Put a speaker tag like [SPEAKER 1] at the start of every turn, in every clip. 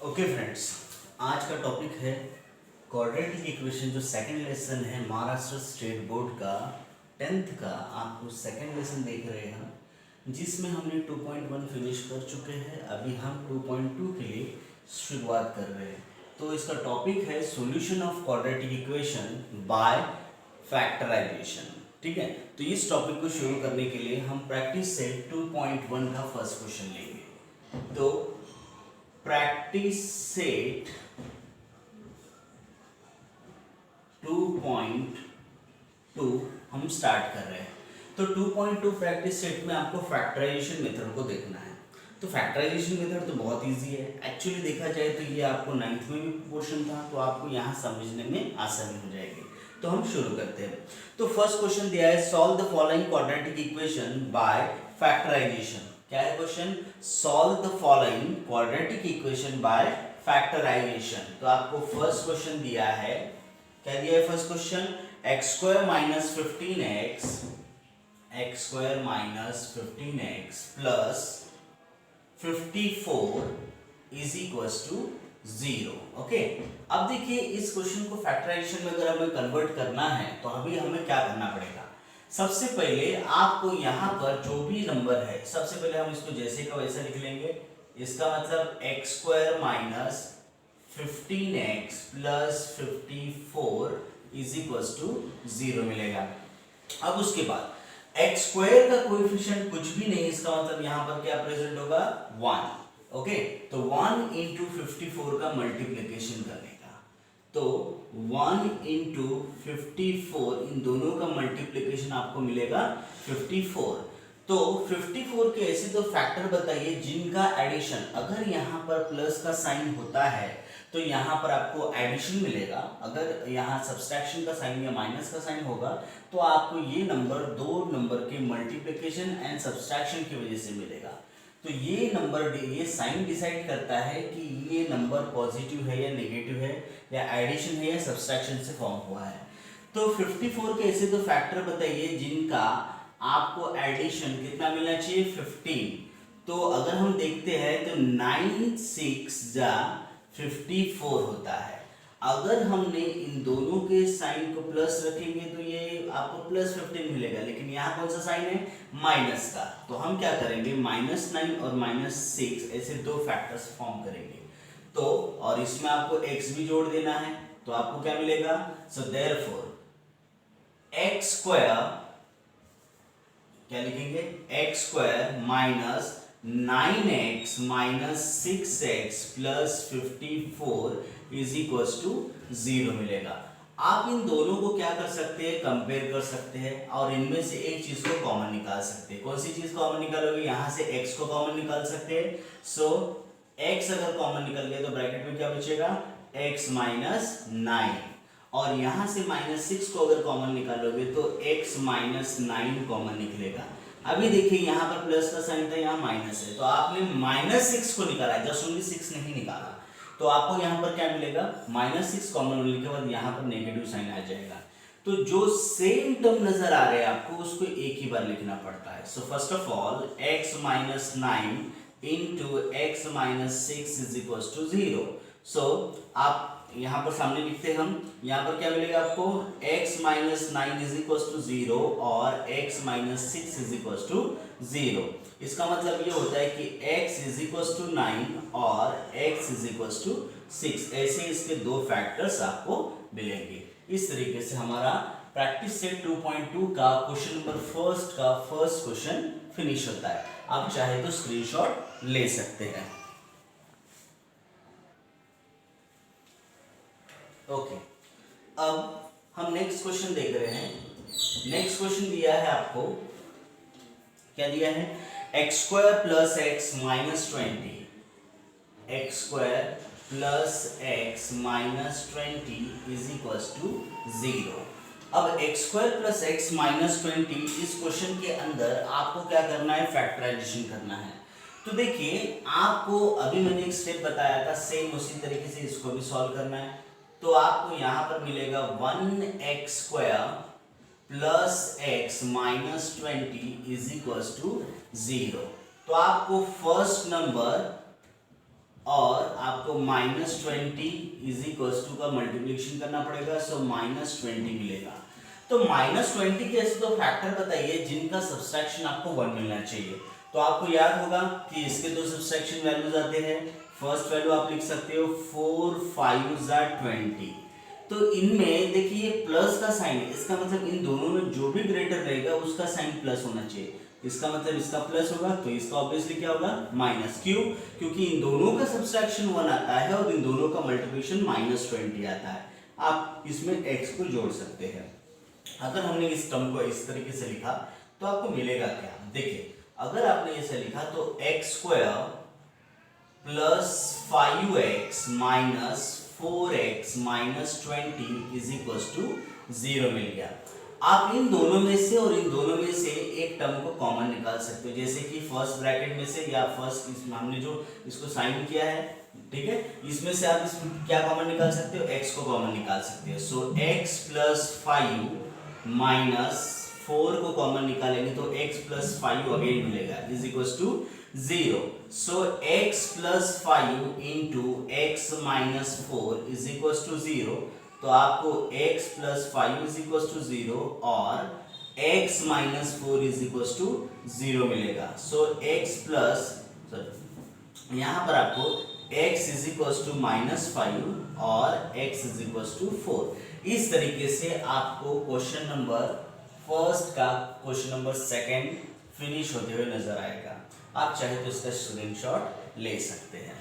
[SPEAKER 1] Okay friends, आज का topic है क्वाड्रेटिक इक्वेशन। जो सेकंड लेसन है महाराष्ट्र स्टेट बोर्ड का 10th का, आप उस सेकंड लेसन देख रहे हैं जिसमें हमने 2.1 फिनिश कर चुके हैं। अभी हम 2.2 के लिए शुरुआत कर रहे हैं। तो इसका टॉपिक है solution of quadratic equation by factorization. ठीक है, तो इस टॉपिक को शुरू करने के लिए हम प्रैक्टिस से 2.1 का फर्स्ट क्वेश्चन लेंगे। तो प्रैक्टिस सेट 2.2 हम स्टार्ट कर रहे हैं। तो 2.2 प्रैक्टिस सेट में आपको फैक्टराइजेशन मेथड को देखना है। तो फैक्टराइजेशन मेथड तो बहुत इजी है। एक्चुअली देखा जाए तो ये आपको 9th में भी पोर्शन था, तो आपको यहाँ समझने में आसानी हो जाएगी। तो हम शुरू करते हैं। तो फर्स्ट क्वेश्चन दिया है, solve the following quadratic equation by factorization. क्या है question? Solve the following quadratic equation by factorization. तो आपको फर्स्ट क्वेश्चन दिया है, क्या दिया है first question? X square minus 15x x square minus 15x plus 54 is equals to 0। Okay, अब देखिए इस क्वेश्चन को फैक्टराइजेशन में अगर हमें कन्वर्ट करना है तो अभी हमें क्या करना पड़ेगा? सबसे पहले आपको यहाँ पर जो भी नंबर है, सबसे पहले हम इसको जैसे का वैसा लिख लेंगे। इसका मतलब x square minus 15x plus 54 is equals to 0 मिलेगा। अब उसके बाद एक्स स्क्वायर का कोएफिशिएंट कुछ भी नहीं, इसका मतलब यहाँ पर क्या प्रेजेंट होगा? 1। ओके, तो 1 इंटू 54 का मल्टीप्लीकेशन करने का, तो 1 इंटू 54 इन दोनों का मल्टीप्लीकेशन आपको मिलेगा 54। तो 54 के ऐसे तो फैक्टर बताइए जिनका एडिशन, अगर यहाँ पर प्लस का साइन होता है तो यहाँ पर आपको एडिशन मिलेगा, अगर यहाँ सब्सट्रैक्शन का साइन या माइनस का साइन होगा तो आपको ये नंबर दो नंबर के मल्टीप्लिकेशन एंड सब्सट्रैक्शन की वजह से मिलेगा। तो ये नंबर, ये साइन डिसाइड करता है कि ये नंबर पॉजिटिव है या नेगेटिव है, या एडिशन है या सब्सट्रैक्शन से फॉर्म हुआ है। तो 54 के ऐसे तो फैक्टर बताइए जिनका आपको एडिशन कितना मिलना चाहिए? 15। तो अगर हम देखते हैं तो 9 6 जा 54 होता है। अगर हमने इन दोनों के साइन को प्लस रखेंगे तो ये आपको प्लस 15 मिलेगा, लेकिन यहाँ कौन सा साइन है? माइनस का। तो हम क्या करेंगे? -9 और -6 ऐसे दो फैक्टर्स फॉर्म करेंगे। तो और इसमें आपको x भी जोड़ देना है, तो आपको क्या मिलेगा? सो देयरफॉर एक्स स्क्वायर, क्या लिखेंगे? X square minus 9x minus 6x plus 54 is equals to 0 मिलेगा। आप इन दोनों को क्या कर सकते हैं? कंपेयर कर सकते हैं और इनमें से एक चीज को कॉमन निकाल सकते हैं। कौन सी चीज कॉमन निकालोगे? यहाँ से x को कॉमन निकाल सकते हैं। सो x अगर कॉमन निकल गया तो ब्रैकेट में क्या बचेगा? x माइनस 9, और यहाँ से -6 को अगर कॉमन निकालोगे तो x माइनस 9 कॉमन निकलेगा। अभी देखिए यहाँ पर प्लस का साइन था, यहाँ माइनस है, तो आपने -6 को निकाला है, जस्ट ओनली 6 नहीं निकाला, तो आपको यहाँ पर क्या मिलेगा? -6 कॉमन होने के बाद यहाँ पर नेगेटिव साइन आ जाएगा। तो जो सेम टर्म नजर आ रहे हैं आपको, उसको एक ही बार लिखना पड़ता है। So first of all x minus 9 into x minus 6 is equal to 0। So आप यहाँ पर सामने लिखते हैं हम, यहाँ पर क्या मिलेगा आपको? x minus 9 is equal to 0 और x minus 6 is equal to 0। इसका मतलब ये होता है कि x इज इक्वल टू 9 और x इज इक्वल टू 6, ऐसे इसके दो फैक्टर्स आपको मिलेंगे। इस तरीके से हमारा प्रैक्टिस सेट 2.2 का क्वेश्चन नंबर फर्स्ट का फर्स्ट क्वेश्चन फिनिश होता है। आप चाहे तो स्क्रीनशॉट ले सकते हैं। ओके, अब हम नेक्स्ट क्वेश्चन देख रहे हैं। नेक्स्ट क्वेश्चन दिया है आपको, क्या दिया है? X square plus x minus 20 x square plus x minus 20 is equal to 0। अब x square plus x minus 20 इस क्वेश्चन के अंदर आपको क्या करना है? फैक्टराइजेशन करना है। तो देखिए आपको अभी मैंने एक स्टेप बताया था, सेम उसी तरीके से इसको भी सॉल्व करना है। तो आपको यहां पर मिलेगा 1x square plus x minus 20 is equal to 0। तो आपको फर्स्ट नंबर और आपको -20 इज इक्वल्स टू का मल्टीप्लिकेशन करना पड़ेगा, सो -20 मिलेगा। तो -20 के ऐसे तो फैक्टर बताइए जिनका सब्सट्रैक्शन आपको 1 मिलना चाहिए। तो आपको याद होगा कि इसके दो सब्सट्रैक्शन वैल्यूज आते हैं। फर्स्ट वैल्यू आप लिख सकते हो 4 5 20। तो इनमें देखिए प्लस का साइन है, इसका मतलब इन दोनों में जो भी ग्रेटर रहेगा उसका साइन प्लस होना चाहिए। इसका मतलब इसका प्लस होगा तो इसका ऑब्वियसली क्या होगा माइनस। क्यों? क्योंकि इन दोनों का सब्सट्रैक्शन 1 आता है और इन दोनों का मल्टीप्लिकेशन -20 आता है। आप इसमें x को जोड़ सकते हैं। अगर हमने इस टर्म को इस तरीके से लिखा तो आपको मिलेगा क्या? देखिए अगर आपने इसे लिखा तो x² plus 5x minus 4x minus 20 is equal to 0 मिल गया। आप इन दोनों में से और इन दोनों में से एक टर्म को कॉमन निकाल सकते हो, जैसे कि फर्स्ट ब्रैकेट में से या फर्स्ट इसमें हमने जो इसको साइन किया है, ठीक है, इसमें से आप इसमें क्या कॉमन निकाल सकते हो? x को कॉमन निकाल सकते हो। सो x प्लस 5 माइनस 4 को कॉमन निकालेंगे तो x प्लस 5 अगेन मिलेगा is equal to 0। So x plus 5 into x minus 4 is equal to 0। तो आपको x plus 5 is equal to 0 और x minus 4 is equal to 0 मिलेगा। सो x प्लस यहाँ पर आपको x इज इक्वल टू -5 और x is equal to 4। इस तरीके से आपको क्वेश्चन नंबर फर्स्ट का क्वेश्चन नंबर सेकंड फिनिश होते हुए नजर आएगा। आप चाहे तो इसका स्क्रीनशॉट ले सकते हैं।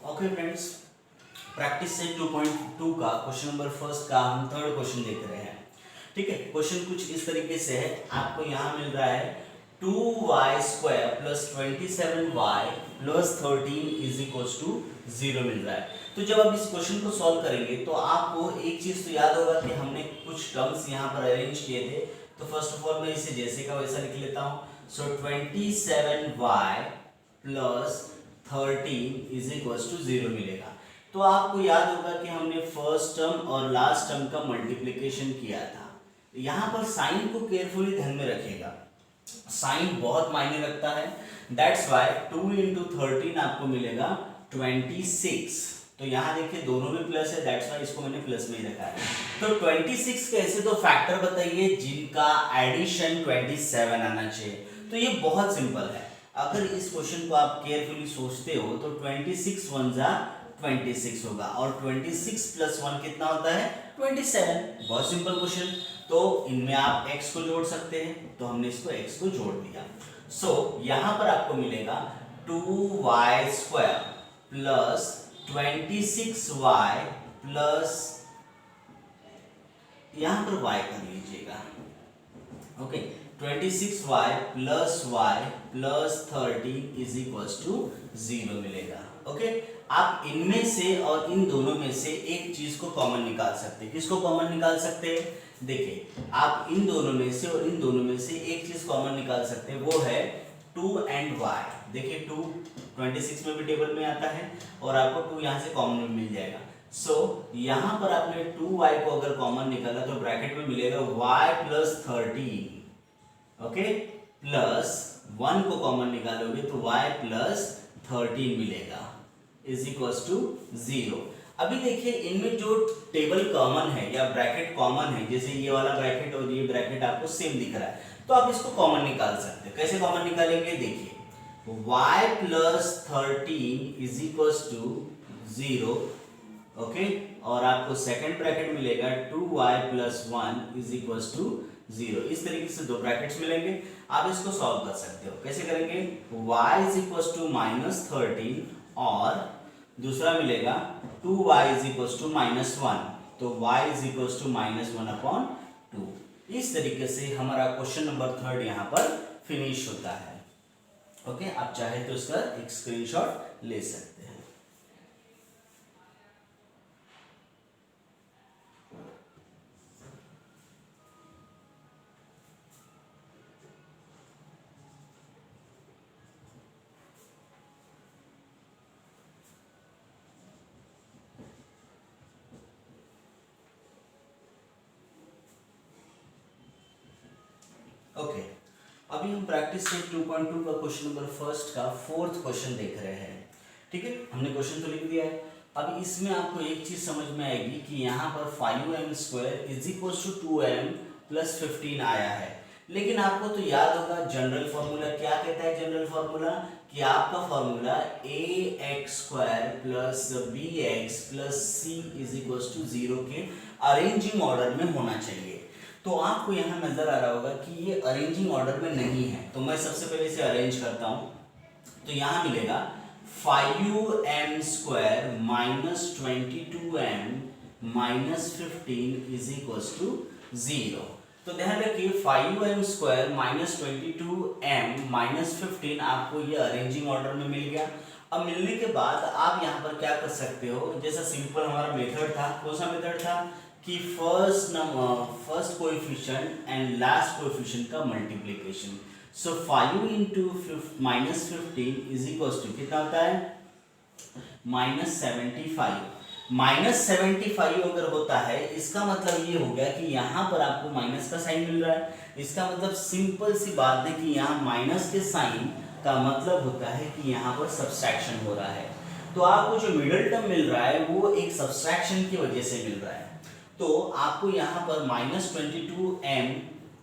[SPEAKER 1] ओके फ्रेंड्स, प्रैक्टिस सेट 2.2 का क्वेश्चन नंबर फर्स्ट का हम थर्ड क्वेश्चन देख रहे हैं। ठीक है, क्वेश्चन कुछ इस तरीके से है। आपको यहाँ मिल रहा है 2y² plus 27y plus 13 is equal to 0 मिल रहा है। तो जब आप इस क्वेश्चन को सॉल्व करेंगे तो आपको एक चीज तो याद होगा कि हमने कुछ टर्म्स यहाँ पर अरेंज किए थे। तो फर्स्ट ऑफ ऑल मैं इसे जैसे का वैसा लिख लेता हूँ। So 27y plus 13 is equal to 0 मिलेगा। तो आपको याद होगा कि हमने फर्स्ट टर्म और लास्ट टर्म का मल्टीप्लिकेशन किया था। यहाँ पर साइन को केयरफुली ध्यान में रखिएगा, साइन बहुत मायने रखता है। दैट्स व्हाई 2 इंटू 13 आपको मिलेगा 26। तो यहाँ देखिए दोनों में प्लस है, दैट्स व्हाई इसको मैंने प्लस में ही रखा है। तो 26 के ऐसे तो फैक्टर बताइए जिनका एडिशन 27 आना चाहिए। तो ये बहुत सिंपल है। अगर इस क्वेश्चन को आप केयरफुली सोचते हो तो 26 1 जा 26 होगा और 26 प्लस 1 कितना होता है 27। बहुत सिंपल क्वेश्चन। तो इनमें आप x को जोड़ सकते हैं, तो हमने इसको x को जोड़ दिया। सो यहां पर आपको मिलेगा 2y² प्लस 26y प्लस यहां पर y कर लीजिएगा, okay 26y plus y plus 13 is equal to 0 मिलेगा। ओके, आप इनमें से और इन दोनों में से एक चीज को कॉमन निकाल सकते हैं। किसको कॉमन निकाल सकते हैं? देखिए आप इन दोनों में से और इन दोनों में से एक चीज कॉमन निकाल सकते हैं, वो है 2 एंड y। देखिए 2 26 में भी टेबल में आता है और आपको 2 यहाँ से कॉमन में मिल जाएगा। सो यहाँ पर आपने 2y को अगर कॉमन निकाला तो ब्रैकेट में मिलेगा y प्लस 13, ओके, प्लस 1 को कॉमन निकालोगे तो y प्लस 13 मिलेगा इज इक्वल टू 0। अभी देखिए इनमें जो टेबल कॉमन है या ब्रैकेट कॉमन है, जैसे ये वाला ब्रैकेट और ये ब्रैकेट आपको सेम दिख रहा है, तो आप इसको कॉमन निकाल सकते हैं। कैसे कॉमन निकालेंगे? देखिए y plus 13 is equal to 0, okay, और आपको सेकंड ब्रैकेट मिलेगा 2y plus 1 is equal to 0। इस तरीके से दो ब्रैकेट्स मिलेंगे, आप इसको सॉल्व कर सकते हो। कैसे करेंगे? y इज इक्वल टू -13 और दूसरा मिलेगा 2y इज इक्वल टू -1, तो y इज इक्वल टू -1/2। इस तरीके से हमारा क्वेश्चन नंबर थर्ड यहाँ पर फिनिश होता है। ओके, आप चाहे तो इसका एक स्क्रीनशॉट ले सकते हैं। ओके, अभी हम प्रैक्टिस सेट 2.2 का क्वेश्चन नंबर फर्स्ट का फोर्थ क्वेश्चन देख रहे हैं। ठीक है, हमने क्वेश्चन तो लिख दिया है। अब इसमें आपको एक चीज समझ में आएगी कि यहाँ पर 5m² is equal to 2m plus 15 आया है, लेकिन आपको तो याद होगा जनरल फॉर्मूला क्या कहता है। जनरल फॉर्मूला कि आपका formula ax² plus bx plus c is equal to 0 के अरेंजिंग ऑर्डर में होना चाहिए। तो आपको यहाँ नजर आ रहा होगा कि ये अरेंजिंग ऑर्डर में नहीं है, तो मैं सबसे पहले इसे अरेंज करता हूँ। तो यहाँ मिलेगा 5m² minus 22m minus 15 is equal to 0। तो ध्यान रखिए 5m² माइनस 22m माइनस 15 आपको ये अरेंजिंग ऑर्डर में मिल गया। अब मिलने के बाद आप यहाँ पर क्या कर सकते हो, जैसा सिंपल हमारा मेथड था, कौन सा मेथड था कि first coefficient and last coefficient का multiplication. So 5 into minus 15 is equal to कितना होता है माइनस 75। माइनस 75 अगर होता है इसका मतलब ये हो गया कि यहाँ पर आपको माइनस का साइन मिल रहा है। इसका मतलब सिंपल सी बात है कि यहाँ माइनस के साइन का मतलब होता है कि यहाँ पर सब्सट्रैक्शन हो रहा है। तो आपको जो मिडिल टर्म मिल रहा है वो एक सब्सट्रैक्शन की वजह से मिल रहा है। तो आपको यहाँ पर माइनस 22m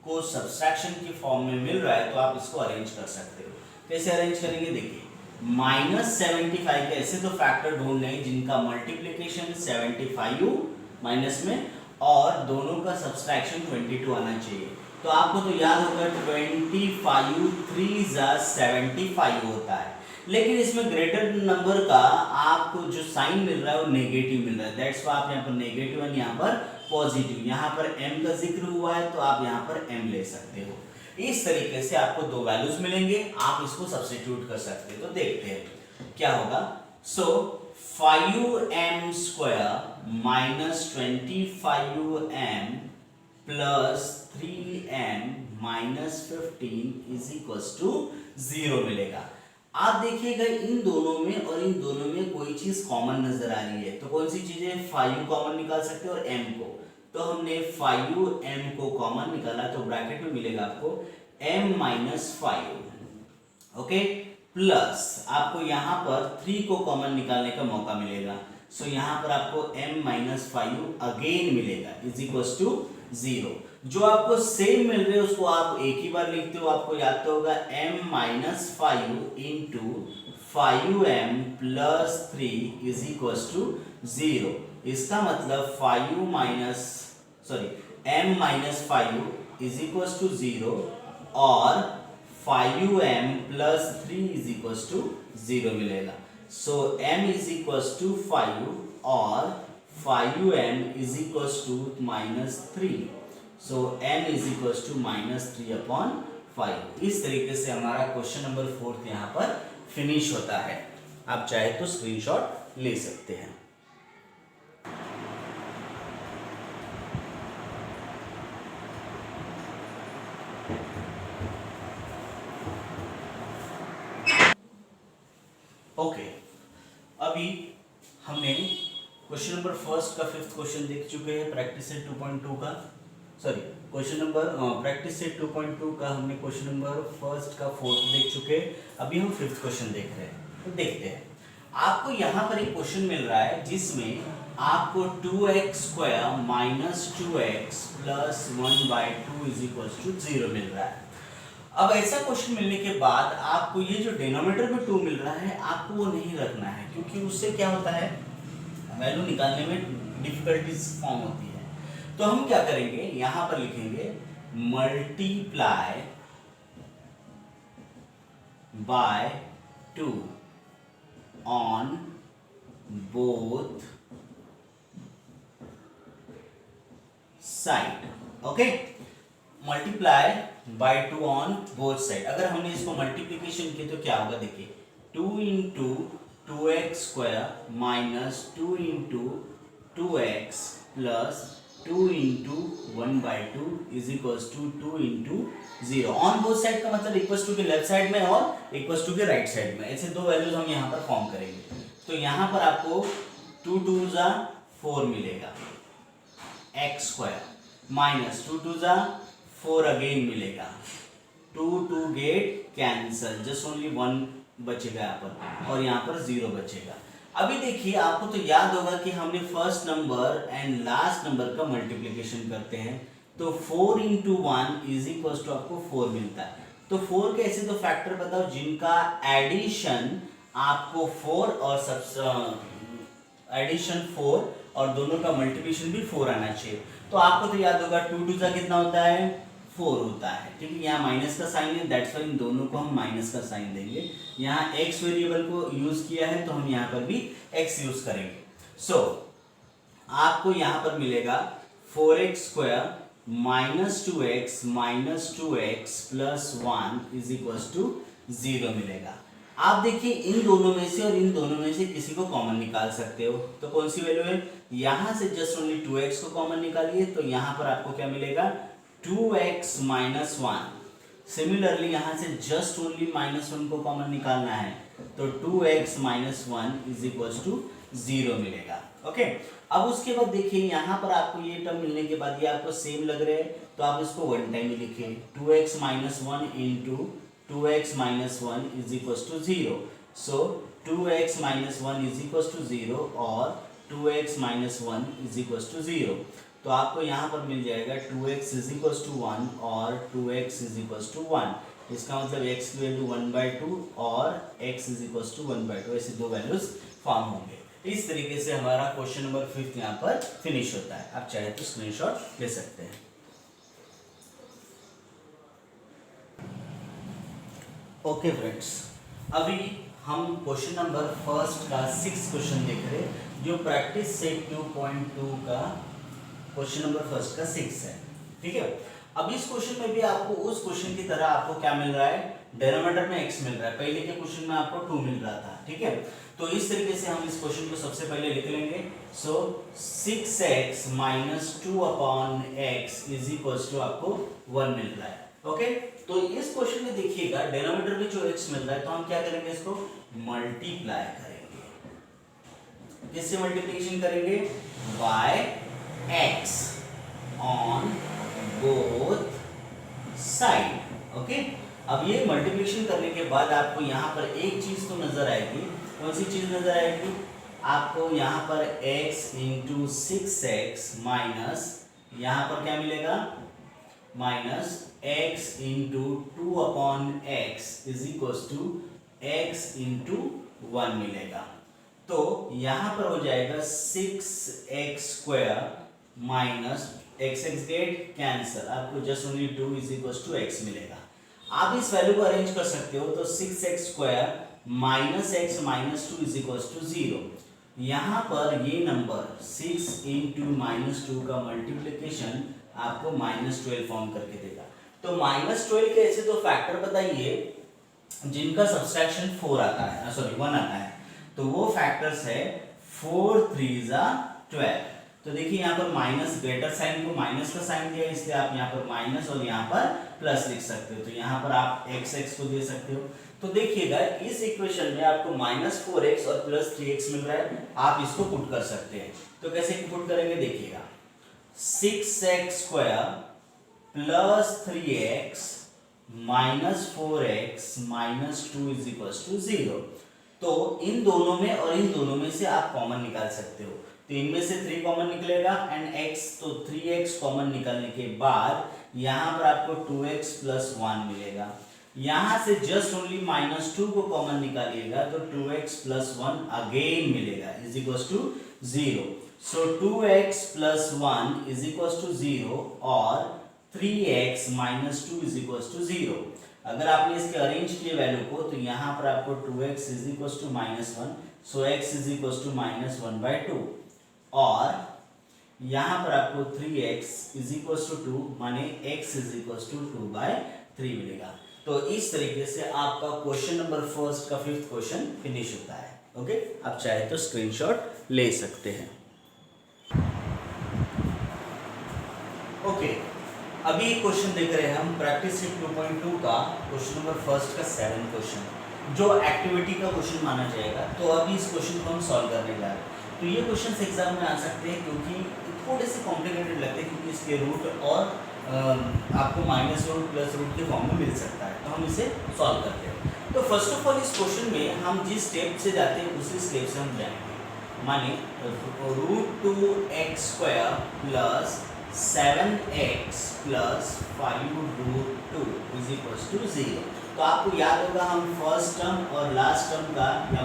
[SPEAKER 1] को सब्सट्रैक्शन की फॉर्म में मिल रहा है, तो आप इसको अरेंज कर सकते हो। कैसे अरेंज करेंगे देखिए, माइनस 75 के ऐसे तो फैक्टर ढूंढने हैं जिनका मल्टीप्लिकेशन 75 माइनस में और दोनों का सब्सट्रैक्शन 22 आना चाहिए। तो आपको तो याद होगा 25 3 75 होता है, लेकिन इसमें ग्रेटर नंबर का आपको जो साइन मिल रहा है वो नेगेटिव मिल रहा है। दैट्स व्हाई आप यहाँ पर नेगेटिव एंड यहाँ पर पॉजिटिव, यहाँ पर m का जिक्र हुआ है तो आप यहाँ पर m ले सकते हो। इस तरीके से आपको दो वैल्यूज मिलेंगे, आप इसको सब्स्टिट्यूट कर सकते हो। तो देखते हैं क्या होगा। So 5m² minus 25m plus 3m minus 15 is equal to 0 मिलेगा। आप देखिएगा इन दोनों में और इन दोनों में कोई चीज कॉमन नजर आ रही है, तो कौन सी चीज है, 5 कॉमन निकाल सकते हैं और m को। तो हमने 5m को कॉमन निकाला तो ब्रैकेट में मिलेगा आपको m माइनस 5, ओके, प्लस आपको यहाँ पर 3 को कॉमन निकालने का मौका मिलेगा। सो यहाँ पर आपको m माइनस 5 अगेन मिलेगा इज इक्वल टू 0। जो आपको सेम मिल रहे हैं उसको आप एक ही बार लिखते हो, आपको याद तो होगा m minus 5 into 5m plus 3 is equal to 0। इसका मतलब m minus 5 is equal to 0 और 5m plus 3 is equal to 0 मिलेगा। So m is equal to 5 और 5m is equal to minus 3। So m is equal to minus 3/5। इस तरीके से हमारा question number 4 यहाँ पर फिनिश होता है। आप चाहे तो स्क्रीनशॉट ले सकते हैं। ओके, अभी हमने क्वेश्चन नंबर फर्स्ट का फिफ्थ क्वेश्चन देख चुके हैं प्रैक्टिस सेट 2.2 का। Sorry, question number practice set 2.2 का हमने क्वेश्चन नंबर फर्स्ट का फोर्थ देख चुके हैं। अभी हम फिफ्थ क्वेश्चन देख रहे हैं। तो देखते हैं, आपको यहाँ पर एक क्वेश्चन मिल रहा है जिसमें आपको 2x² minus 2x plus 1/2 is equal to 0 मिल रहा है। अब ऐसा क्वेश्चन मिलने के बाद आपको ये जो डिनोमिनेटर में 2 मिल रहा है आपको वो नहीं रखना है, क्योंकि उससे क्या होता है, वैल्यू निकालने में डिफिकल्टीज फॉर्म होती है। तो हम क्या करेंगे, यहां पर लिखेंगे multiply by 2 on both side. Okay, multiply by 2 on both side. अगर हमने इसको मल्टीप्लीकेशन की तो क्या होगा, देखिए 2 into 2x² minus 2 into 2x plus 2 into 1/2 is equals to 2 into 0। On both side का मतलब इक्वल्स टू के लेफ्ट साइड में और इक्वल्स टू के राइट साइड में। ऐसे दो वैल्यूज हम यहाँ पर फॉर्म करेंगे। तो यहाँ पर आपको 2 2 4 मिलेगा x² माइनस 2 2 4 अगेन मिलेगा 2 गेट कैंसल, जस्ट ओनली 1 बचेगा यहाँ पर और यहाँ पर 0 बचेगा। अभी देखिए आपको तो याद होगा कि हमने first number and last number का मल्टीप्लिकेशन करते हैं, तो 4 इंटू 1 इज इक्वल टू आपको 4 मिलता है। तो 4 के ऐसे तो फैक्टर बताओ जिनका एडिशन आपको 4 और एडिशन 4 और दोनों का मल्टीप्लिकेशन भी 4 आना चाहिए। तो आपको तो याद होगा 2 2 का कितना होता है 4 होता है, ठीक है। यहाँ माइनस का साइन है, दैट्स वाई इन दोनों को हम माइनस का साइन देंगे। यहाँ x वेरिएबल को यूज किया है तो हम यहाँ पर भी x यूज करेंगे। सो आपको यहाँ पर मिलेगा 4x square minus 2x plus 1 is equal to 0 मिलेगा। आप देखिए इन दोनों में से और इन दोनों में से किसी को कॉमन निकाल सकते हो, तो कौन सी वैल्यू है, यहाँ से जस्ट ओनली 2x को कॉमन निकालिए, तो यहाँ पर आपको क्या मिलेगा 2x माइनस 1। सिमिलरली यहाँ से जस्ट ओनली -1 को कॉमन निकालना है, तो 2x minus 1 is equal to 0 मिलेगा। ओके, अब उसके बाद देखिए यहाँ पर आपको ये टर्म मिलने के बाद ये आपको सेम लग रहे हैं, तो आप इसको वन टाइम ही लिखिए 2x minus 1 into 2x minus 1 is equal to 0। So 2x minus 1 is equal to 0 और 2x minus 1 is equal to 0। तो आपको यहाँ पर मिल जाएगा 2x इज इक्वल टू 1 और 2x इज इक्वल टू 1। इसका मतलब x की वैल्यू 1/2 और x इज इक्वल टू 1/2, ऐसे दो वैल्यूज फॉर्म होंगे। इस तरीके से हमारा क्वेश्चन नंबर 5 यहाँ पर फिनिश होता है। आप चाहे तो स्क्रीनशॉट ले सकते हैं। ओके फ्रेंड्स, अभी हम क्वेश्चन नंबर फर्स्ट का 6 क्वेश्चन देख रहे हैं, जो प्रैक्टिस सेट 2.2 का क्वेश्चन नंबर फर्स्ट का 6 है, ठीक है। अब इस क्वेश्चन में भी आपको उस क्वेश्चन की तरह आपको क्या मिल रहा है, डिनोमिनेटर में x मिल रहा है। पहले के क्वेश्चन में आपको 2 मिल रहा था, ठीक है। तो इस तरीके से हम इस क्वेश्चन को सबसे पहले लिख लेंगे। So 6x minus 2 upon x is equal to आपको 1 मिल रहा है। ओके, तो इस क्वेश्चन में देखिएगा डिनोमिनेटर में जो x मिल रहा है, तो हम क्या करेंगे, इसको मल्टीप्लाई करेंगे। किससे मल्टीप्लिकेशन करेंगे, by x on both side. Okay, अब ये मल्टीप्लिकेशन करने के बाद आपको यहाँ पर एक चीज तो नजर आएगी। कौन सी चीज नजर आएगी, आपको यहाँ पर x इंटू 6x माइनस यहाँ पर क्या मिलेगा, minus x into 2 upon x is equal to x into 1 मिलेगा। तो यहाँ पर हो जाएगा 6x square minus x get cancel, आपको just only 2 is equal to x मिलेगा। आप इस वैल्यू को अरेंज कर सकते हो, तो 6x square minus x minus 2 is equal to 0। यहाँ पर ये नंबर 6 इंटू माइनस 2 का मल्टीप्लिकेशन आपको -12 फॉर्म करके देगा। तो -12 के ऐसे तो फैक्टर बताइए जिनका सब्सट्रैक्शन 4 आता है, सॉरी 1 आता है, तो वो फैक्टर्स है 4 3 12। तो देखिए यहाँ पर माइनस ग्रेटर साइन को माइनस का साइन दिया, इसलिए आप यहाँ पर माइनस और यहाँ पर प्लस लिख सकते हो। तो यहाँ पर आप x को दे सकते हो। तो देखिएगा इस इक्वेशन में आपको -4x और प्लस 3x मिल रहा है, आप इसको पुट कर सकते हैं। तो कैसे पुट करेंगे, देखिएगा 6x square plus 3x minus 4x minus 2 is equal to 0। तो इन दोनों में और इन दोनों में से आप कॉमन निकाल सकते हो। तो इनमें से 3 कॉमन निकलेगा एंड x, तो 3x कॉमन निकालने के बाद यहाँ पर आपको 2x प्लस 1 मिलेगा। यहाँ से जस्ट ओनली -2 को कॉमन निकालिएगा, तो 2x प्लस 1 अगेन मिलेगा is equal to 0। So 2x plus 1 is equal to 0 और 3x minus 2 is equal to 0। अगर आपने इसके अरेंज किए वैल्यू को, तो यहाँ पर आपको 2x is equal to -1, so x is equal to -1/2 और यहाँ पर आपको 3x इज इक्वल टू 2 माने x इज इक्वल टू 2/3 मिलेगा। तो इस तरीके से आपका क्वेश्चन नंबर फर्स्ट का 5th क्वेश्चन फिनिश होता है। ओके, आप चाहे तो स्क्रीनशॉट ले सकते हैं। ओके, अभी क्वेश्चन देख रहे हैं हम प्रैक्टिस सेट 2.2 का क्वेश्चन नंबर फर्स्ट का 7th क्वेश्चन, जो एक्टिविटी का क्वेश्चन माना जाएगा। तो अभी इस क्वेश्चन को हम सॉल्व करने जा रहे हैं। तो ये क्वेश्चन एग्जाम में आ सकते हैं क्योंकि थोड़े से कॉम्प्लिकेटेड लगते हैं, क्योंकि इसके रूट और आपको माइनस रूट प्लस रूट के फॉर्म में मिल सकता है। तो हम इसे सॉल्व करते हैं। तो फर्स्ट ऑफ ऑल इस क्वेश्चन में हम जिस स्टेप से जाते हैं उसी स्टेप से हम जाएंगे। माने √2x² plus 7x plus 5√2 is equals to 0। तो आपको याद होगा हम फर्स्ट टर्म और लास्ट टर्म का या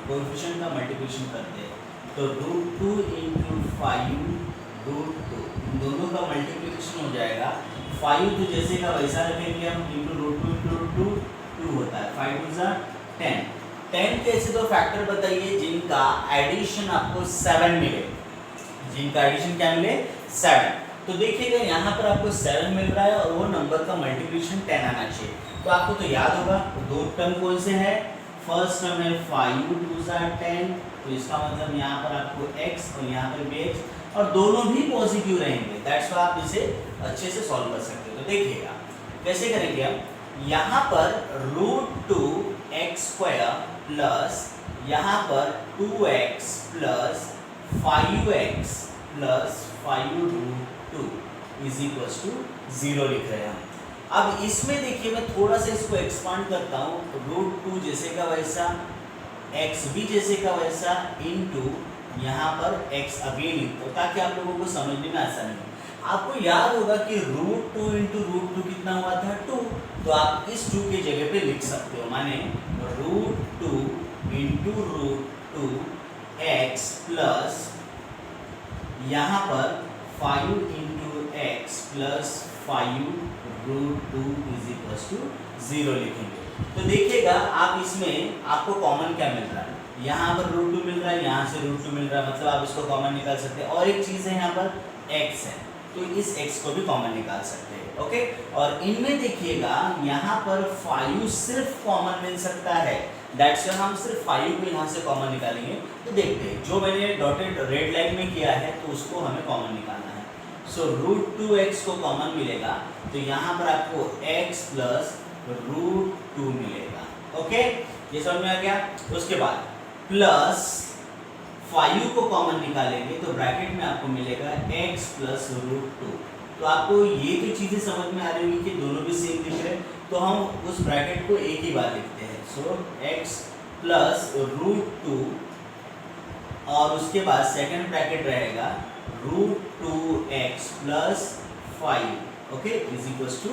[SPEAKER 1] कोएफिशिएंट का मल्टीप्लिकेशन करते हैं। तो √2 × 5√2 दोनों का मल्टीप्लिकेशन हो जाएगा। 5 तो जैसे का वैसा रखेंगे हम, √2 × √2 2 होता है, 5 2 10। 10 के ऐसे दो फैक्टर बताइए जिनका एडिशन आपको 7 मिले। जिनका एडिशन क्या मिले? 7। तो देखिएगा यहाँ पर आपको 7 मिल रहा है और वो नंबर का मल्टीप्लिकेशन 10 आना चाहिए। तो आपको तो याद होगा दो टर्म कौन से हैं? फर्स्ट टर्म है 5 2 10, तो इसका मतलब यहाँ पर आपको x और यहाँ पर भी x, और दोनों भी पॉजिटिव रहेंगे। दैट्स व्हाई आप इसे अच्छे से सॉल्व कर सकते हो। तो देखिएगा कैसे करेंगे हम। यहाँ पर √2x² प्लस यहाँ पर 2x plus 5x plus 5√2 is equals to 0 लिख रहे हैं हम। अब इसमें देखिए मैं थोड़ा सा इसको एक्सपांड करता हूँ। √2 जैसे का वैसा, x भी जैसे का वैसा, इनटू यहाँ पर x अगेन लिखता हूँ ताकि आप लोगों को समझने में आसानी हो। आपको याद होगा कि √2 × √2 कितना हुआ था? 2। तो आप इस 2 के जगह पे लिख सकते हो, माने √2 × √2 x प्लस यहाँ पर 5 × x plus 5√2 is equals to 0 लिखेंगे। तो देखिएगा आप इसमें आपको कॉमन क्या मिल रहा है? यहाँ पर √2 मिल रहा है, यहाँ से √2 मिल रहा है, मतलब आप इसको कॉमन निकाल सकते हैं। और एक चीज़ है यहाँ पर x है, तो इस x को भी कॉमन निकाल सकते हैं। ओके, और इनमें देखिएगा यहाँ पर 5 सिर्फ कॉमन मिल सकता है। दैट्स व्हाई हम सिर्फ 5 को यहाँ से कॉमन निकालेंगे। तो देखते हैं जो मैंने डॉटेड रेड लाइन में किया है तो उसको हमें कॉमन निकालना है। सो √2x को कॉमन मिलेगा तो यहाँ पर आपको x प्लस √2 मिलेगा। ओके, ये समझ में आ गया। उसके बाद प्लस 5 को कॉमन निकालेंगे तो ब्रैकेट में आपको मिलेगा x प्लस √2। तो आपको ये जो चीज़ें समझ में आ रही होगी कि दोनों भी सेम दिख रहे हैं, तो हम उस ब्रैकेट को एक ही बार लिखते हैं। सो x प्लस √2 और उसके बाद सेकंड ब्रैकेट रहेगा √2x plus 5, okay, is equals to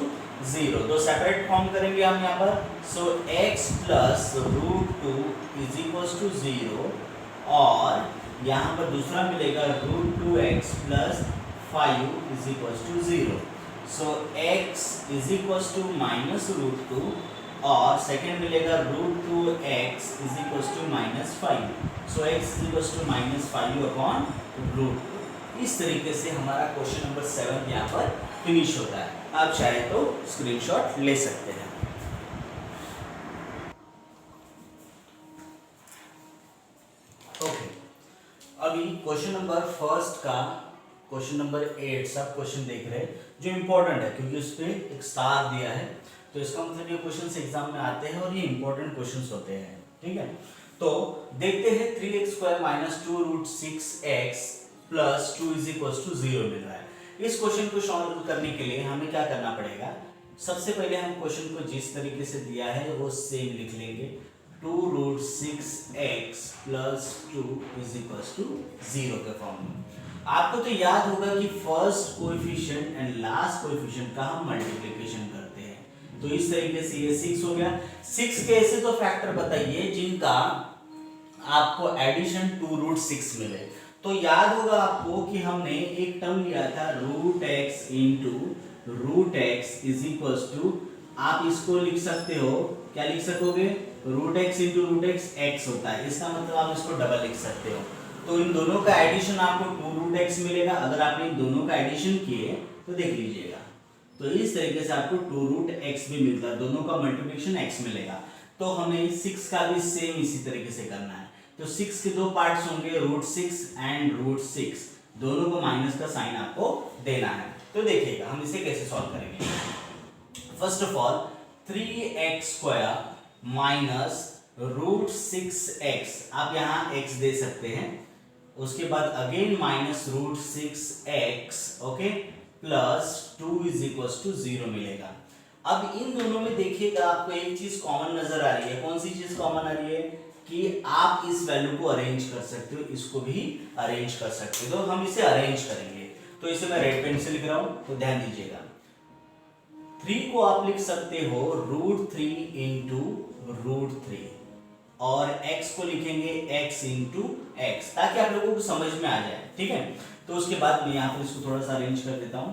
[SPEAKER 1] 0। तो सेपरेट फॉर्म करेंगे हम यहाँ पर। So x plus √2 is equals to 0 और यहाँ पर दूसरा मिलेगा √2x plus 5 is equals to 0। So x is equals to -√2 और सेकेंड मिलेगा √2x is equals to -5। So x is equals to -5/√2। इस तरीके से हमारा क्वेश्चन नंबर 7 यहाँ पर फिनिश होता है। आप चाहे तो स्क्रीनशॉट ले सकते हैं। ओके, अभी क्वेश्चन नंबर फर्स्ट का क्वेश्चन नंबर 8 सब क्वेश्चन देख रहे हैं जो इम्पोर्टेंट है क्योंकि उस पर एक स्टार दिया है। तो इसका मतलब ये क्वेश्चंस एग्जाम में आते हैं और ये इंपॉर्टेंट क्वेश्चंस होते हैं। ठीक है, तो देखते हैं 3x² - 2√6x plus 2 is equals to 0 मिल रहा है। इस क्वेश्चन को सॉल्व करने के लिए हमें क्या करना पड़ेगा? सबसे पहले हम क्वेश्चन को जिस तरीके से दिया है वो सेम लिख लेंगे। 2√6x plus 2 is equals to 0 के फॉर्म में। आपको तो याद होगा कि first coefficient and last coefficient का हम मल्टीप्लिकेशन करते हैं। तो इस तरीके से ये 6 हो गया। 6 के ऐसे तो फैक्टर बताइए जिनका आपको एडिशन 2√6 मिले। तो याद होगा आपको कि हमने एक टर्म लिया था √x × √x is equals to, आप इसको लिख सकते हो, क्या लिख सकोगे? √x × √x x होता है, इसका मतलब आप इसको डबल लिख सकते हो। तो इन दोनों का एडिशन आपको 2√x मिलेगा। अगर आपने इन दोनों का एडिशन किए तो देख लीजिएगा, तो इस तरीके से आपको 2√x भी मिलता है, दोनों का मल्टीप्लिकेशन x मिलेगा। तो हमें 6 का भी सेम इसी तरीके से करना है। तो 6 के दो पार्ट्स होंगे, √6 एंड √6, दोनों को माइनस का साइन आपको देना है। तो देखिएगा हम इसे कैसे सॉल्व करेंगे। First of all 3x² minus √6x, आप यहाँ x दे सकते हैं। उसके बाद again -√6x, okay, plus 2 is equal to 0 मिलेगा। अब इन दोनों में देखिएगा आपको एक चीज कॉमन नजर आ रही है। कौन सी चीज कॉमन आ रही है कि आप इस वैल्यू को अरेंज कर सकते हो, इसको भी अरेंज कर सकते हो। तो हम इसे अरेंज करेंगे, तो इसे मैं रेड पेन से लिख रहा हूं, तो ध्यान दीजिएगा। 3 को आप लिख सकते हो √3 इंटू √3 और x को लिखेंगे x इंटू एक्स, ताकि आप लोगों को समझ में आ जाए, ठीक है। तो उसके बाद मैं यहाँ पर इसको थोड़ा सा अरेंज कर देता हूँ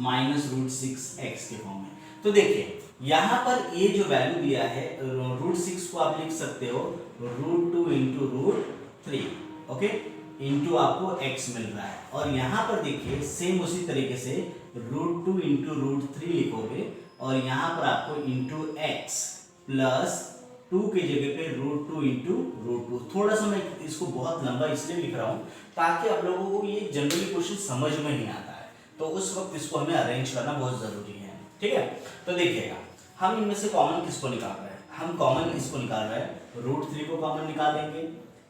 [SPEAKER 1] -√6x के फॉर्म में। तो देखिए यहाँ पर ये जो वैल्यू दिया है √6 को आप लिख सकते हो √2 इंटू √3, ओके, इंटू आपको x मिल रहा है। और यहाँ पर देखिए सेम उसी तरीके से √2 इंटू √3 लिखोगे और यहाँ पर आपको इंटू x प्लस 2 की जगह पे √2 इंटू √2। थोड़ा सा मैं इसको बहुत लंबा इसलिए लिख रहा हूँ ताकि आप लोगों को ये जनरली क्वेश्चन समझ में नहीं आता है, तो उस वक्त इसको हमें अरेंज करना बहुत जरूरी है, ठीक है। तो देखिएगा हम इनमें से कॉमन किसको निकाल रहे हैं, हम कॉमन इसको निकाल रहे हैं, √3 को कॉमन निकालेंगे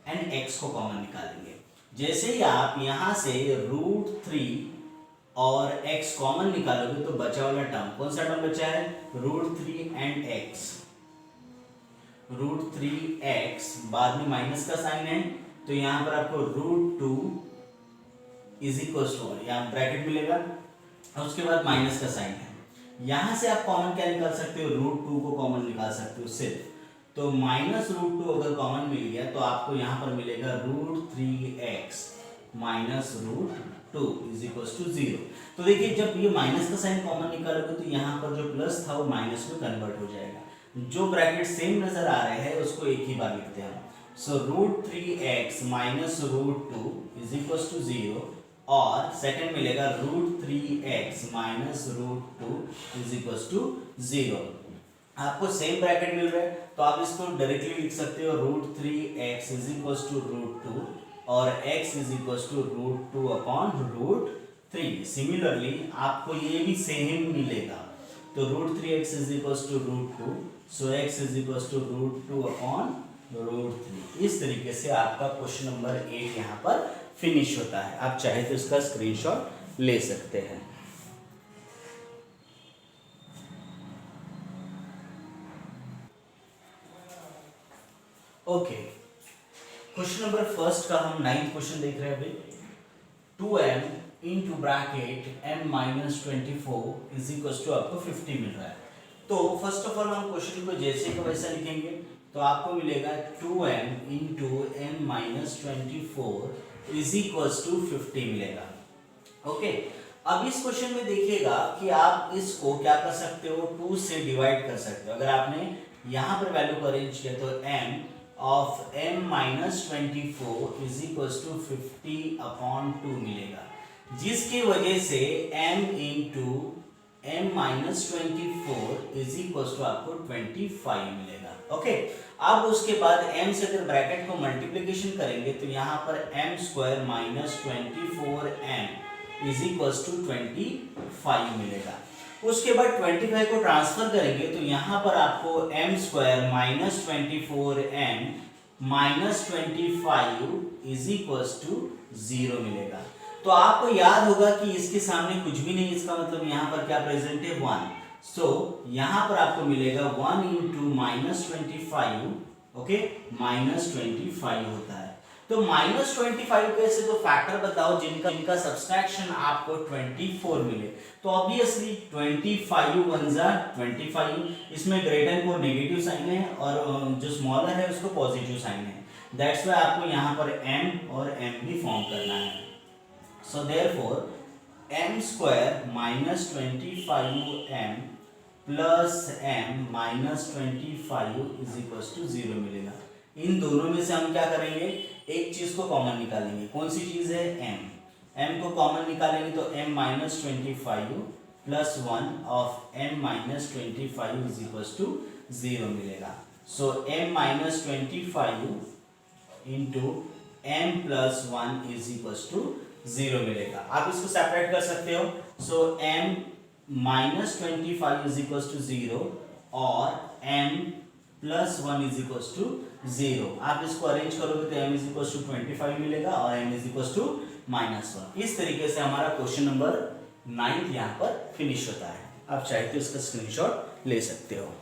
[SPEAKER 1] एंड x को कॉमन निकालेंगे। जैसे ही आप यहाँ से √3 और x कॉमन निकालोगे तो बचा वाला टर्म, कौन सा टर्म बचा है, √3 एंड x, √3x बाद में माइनस का साइन है, तो यहाँ पर आपको √2 इज इक्वल टू, यहाँ ब्रैकेट मिलेगा और उसके बाद माइनस का साइन है। यहाँ से आप कॉमन क्या निकाल सकते हो, √2 को कॉमन निकाल सकते हो सिर्फ, तो -√2 अगर कॉमन मिल गया तो आपको यहाँ पर मिलेगा √3x minus √2 is equal to 0। तो देखिए जब ये माइनस का साइन कॉमन निकालोगे तो यहाँ पर जो प्लस था वो माइनस में कन्वर्ट हो जाएगा। जो ब्रैकेट सेम नजर आ रहे हैं उसको एक ही बार लिखते हैं। So √3x minus √2 is equal to 0 और सेकंड मिलेगा √3x minus √2 is equal to 0। आपको सेम ब्रैकेट मिल रहा है तो आप इसको डायरेक्टली लिख सकते हो √3x इज इक्वल टू √2 और x is equal to √2 upon √3। Similarly आपको ये भी सेम मिलेगा, तो √3x is equal to √2, so x is equal to √2 upon √3। इस तरीके से आपका क्वेश्चन नंबर 8 यहाँ पर फिनिश होता है। आप चाहे तो इसका स्क्रीनशॉट ले सकते हैं। ओके, क्वेश्चन नंबर फर्स्ट का हम 9th क्वेश्चन देख रहे हैं अभी। 2m into bracket m minus 24 is equal to आपको 50 मिल रहा है। तो फर्स्ट ऑफ ऑल हम क्वेश्चन को जैसे का वैसा लिखेंगे, तो आपको मिलेगा 2m into m minus 24 is equal to 50 मिलेगा। ओके, अब इस क्वेश्चन में देखिएगा कि आप इसको क्या कर सकते हो, 2 से डिवाइड कर सकते हो। अगर आपने यहाँ पर वैल्यू को अरेंज किया तो m of m minus 24 is equal to 50 upon 2 मिलेगा, जिसकी वजह से m into m minus 24 is equal to आपको 25 मिलेगा। ओके, अब उसके बाद m से अगर ब्रैकेट को मल्टीप्लिकेशन करेंगे तो यहाँ पर m square minus 24m is equal to 25 मिलेगा। उसके बाद 25 को ट्रांसफर करेंगे तो यहाँ पर आपको m square minus 24m minus 25 is equal to 0 मिलेगा। तो आपको याद होगा कि इसके सामने कुछ भी नहीं, इसका मतलब यहाँ पर क्या प्रेजेंट है, 1। सो यहाँ पर आपको मिलेगा 1 इंटू माइनस 25, ओके, माइनस 25 होता है। तो माइनस 25 कैसे, तो फैक्टर बताओ जिनका सब्सट्रैक्शन आपको 24 मिले। तो ऑब्वियसली 25 1 जा 25, इसमें ग्रेटर को नेगेटिव साइन है और जो स्मॉलर है उसको पॉजिटिव साइन है। दैट्स व्हाई आपको यहाँ पर m और m भी फॉर्म करना है। So therefore m square minus 25m plus m minus 25 is equal to 0 मिलेगा। इन दोनों में से हम क्या करेंगे, एक चीज को कॉमन निकालेंगे। कौन सी चीज है, m को कॉमन निकालेंगे तो m minus 25 plus 1 of m minus 25 is equal to 0 मिलेगा। So m minus 25 into m plus 1 is equal to 0 मिलेगा। आप इसको सेपरेट कर सकते हो। So m minus 25 is equal to 0 और m plus 1 is equal to 0। आप इसको अरेंज करोगे तो m इज इक्वल टू 25 मिलेगा और m इज इक्वल टू -1। इस तरीके से हमारा क्वेश्चन नंबर 9th यहाँ पर फिनिश होता है। आप चाहे तो इसका स्क्रीनशॉट ले सकते हो।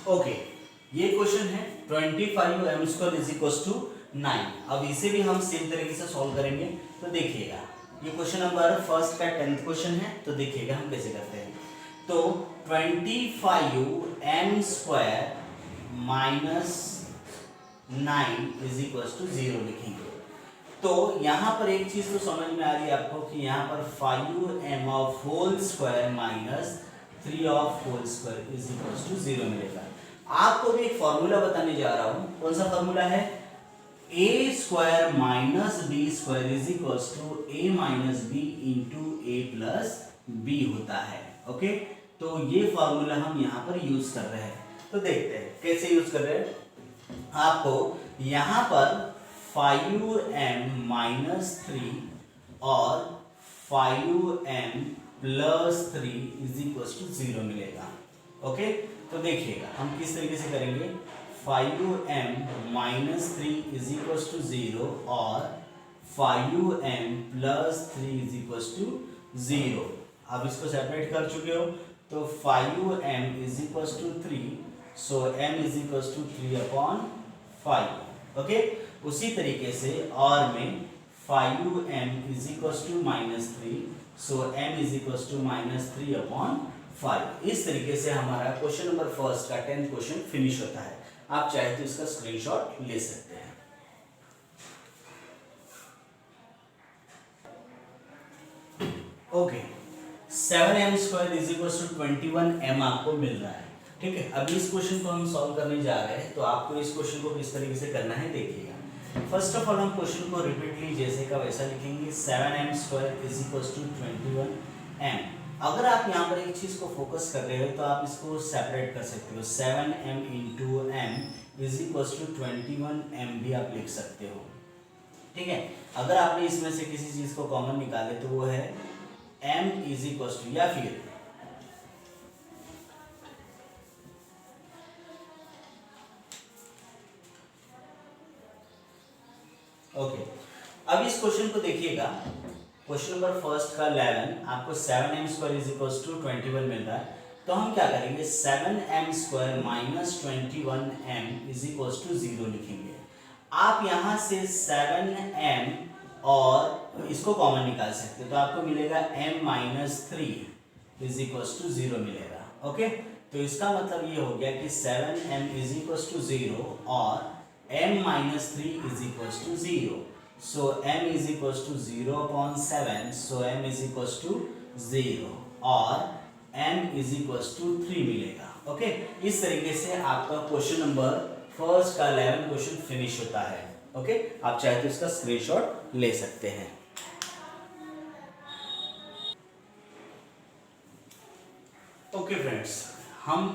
[SPEAKER 1] ओके, ये क्वेश्चन है 25m² इज इक्वल टू 9। अब इसे भी हम सेम तरीके से सॉल्व करेंगे। तो देखिएगा, ये क्वेश्चन नंबर फर्स्ट का 10th क्वेश्चन है। तो देखिएगा हम कैसे करते हैं। तो 25m² minus 9 is equal to 0 लिखेंगे। तो यहाँ पर एक चीज तो समझ में आ रही है आपको कि यहाँ पर 5m² minus 3 is equal to 0 मिलेगा। आपको भी एक फॉर्मूला बताने जा रहा हूं। कौन सा फॉर्मूला है? a² minus b² is equal to a minus b into a plus b होता है। ओके, तो ये फॉर्मूला हम यहाँ पर यूज कर रहे हैं। तो देखते हैं कैसे यूज कर रहे हैं। आपको यहाँ पर 5m माइनस 3 और 5m plus 3 is equal to 0 मिलेगा। ओके, तो देखिएगा हम किस तरीके से करेंगे। 5m minus 3 is equal to 0 और 5m plus 3 is equal to 0। अब इसको सेपरेट कर चुके हो। तो 5m is equal to 3, so m is equal to 3/5। Okay, उसी तरीके से और में 5m is equal to minus 3, so m is equal to minus 3/5। इस तरीके से हमारा क्वेश्चन नंबर फर्स्ट का 10th क्वेश्चन फिनिश होता है। आप चाहे तो इसका स्क्रीनशॉट ले सकते हैं। Okay, 7m² is equal to 21m आपको मिल रहा है। ठीक है, अभी इस क्वेश्चन को हम सॉल्व करने जा रहे हैं। तो आपको इस क्वेश्चन को किस तरीके से करना है देखिएगा। फर्स्ट ऑफ ऑल हम क्वेश्चन को रिपीटली जैसे का वैसा लिखेंगे। 7m² is equal to 21m। अगर आप यहाँ पर एक चीज को फोकस कर रहे हो तो आप इसको सेपरेट कर सकते हो। 7m into m is equal to 21m भी आप लिख सकते हो। ठीक है, अगर आपने इसमें से किसी चीज को कॉमन निकाले तो वो है m इज इक्वल टू, या फिर ओके, अब इस क्वेश्चन को देखिएगा। क्वेश्चन नंबर फर्स्ट का 11 आपको 7m² इज इक्वल टू 21 मिल रहा है। तो हम क्या करेंगे, 7m² minus 21m is equal to 0 लिखेंगे। आप यहाँ से 7m और इसको कॉमन निकाल सकते हो। तो आपको मिलेगा m minus 3 is equal to 0 मिलेगा। ओके, तो इसका मतलब ये हो गया कि 7m इज इक्वल टू 0 और m minus 3 is equal to 0। So m is equals to 0/7, so m is equals to 0 और m is equals to 3 मिलेगा। ओके, इस तरीके से आपका क्वेश्चन नंबर फर्स्ट का 11 क्वेश्चन फिनिश होता है। ओके, आप चाहे तो इसका स्क्रीनशॉट ले सकते हैं। ओके फ्रेंड्स, हम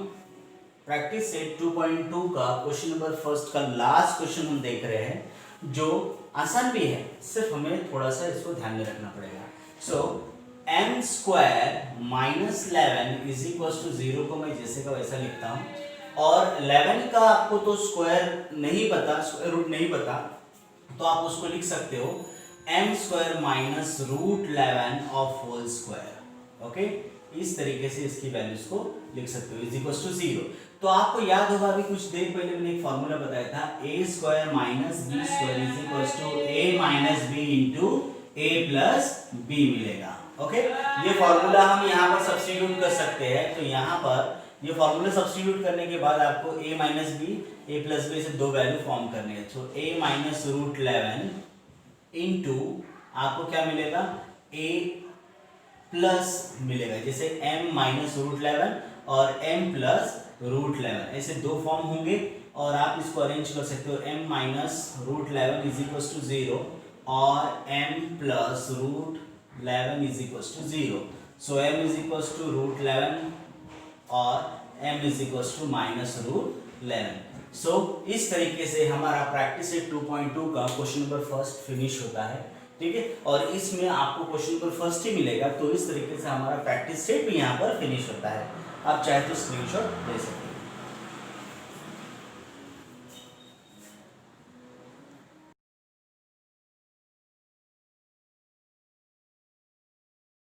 [SPEAKER 1] प्रैक्टिस सेट 2.2 का क्वेश्चन नंबर फर्स्ट का लास्ट क्वेश्चन हम देख रहे हैं, जो आसान भी है, सिर्फ हमें थोड़ा सा इसको ध्यान में रखना पड़ेगा। So m² minus 11 is equal to 0 को मैं जैसे का वैसा लिखता हूँ। और 11 का आपको तो स्क्वायर नहीं पता, स्क्वायर रूट नहीं पता, तो आप उसको लिख सकते हो m² minus √11 of whole square. Okay, इस तरीके से इसकी वैल्यूज को लिख सकते हो, इज इक्वल टू 0। तो आपको याद होगा अभी कुछ देर पहले मैंने एक फॉर्मूला बताया था, a² minus b² is equal to a minus b into a plus b मिलेगा। ओके, ये फॉर्मूला हम यहाँ पर सब्स्टिट्यूट कर सकते हैं। तो यहाँ पर ये फॉर्मूला सब्स्टिट्यूट करने के बाद आपको a minus b, a plus b से दो वैल्यू फॉर्म करने हैं। तो a माइनस √11 इंटू आपको क्या मिलेगा, a प्लस मिलेगा, जैसे m माइनस √11 और m प्लस √11, ऐसे दो फॉर्म होंगे और आप इसको अरेंज कर सकते हो। m minus √11 is equal to 0 और m plus √11 is equal to 0। So m is equal to √11 और m is equal to minus √11। So इस तरीके से हमारा प्रैक्टिस सेट 2.2 का क्वेश्चन नंबर फर्स्ट फिनिश होता है। ठीक है, और इसमें आपको क्वेश्चन नंबर फर्स्ट ही मिलेगा। तो इस तरीके से हमारा प्रैक्टिस सेट भी यहाँ पर फिनिश होता है। आप चाहे तो स्क्रीनशॉट ले सकते हैं।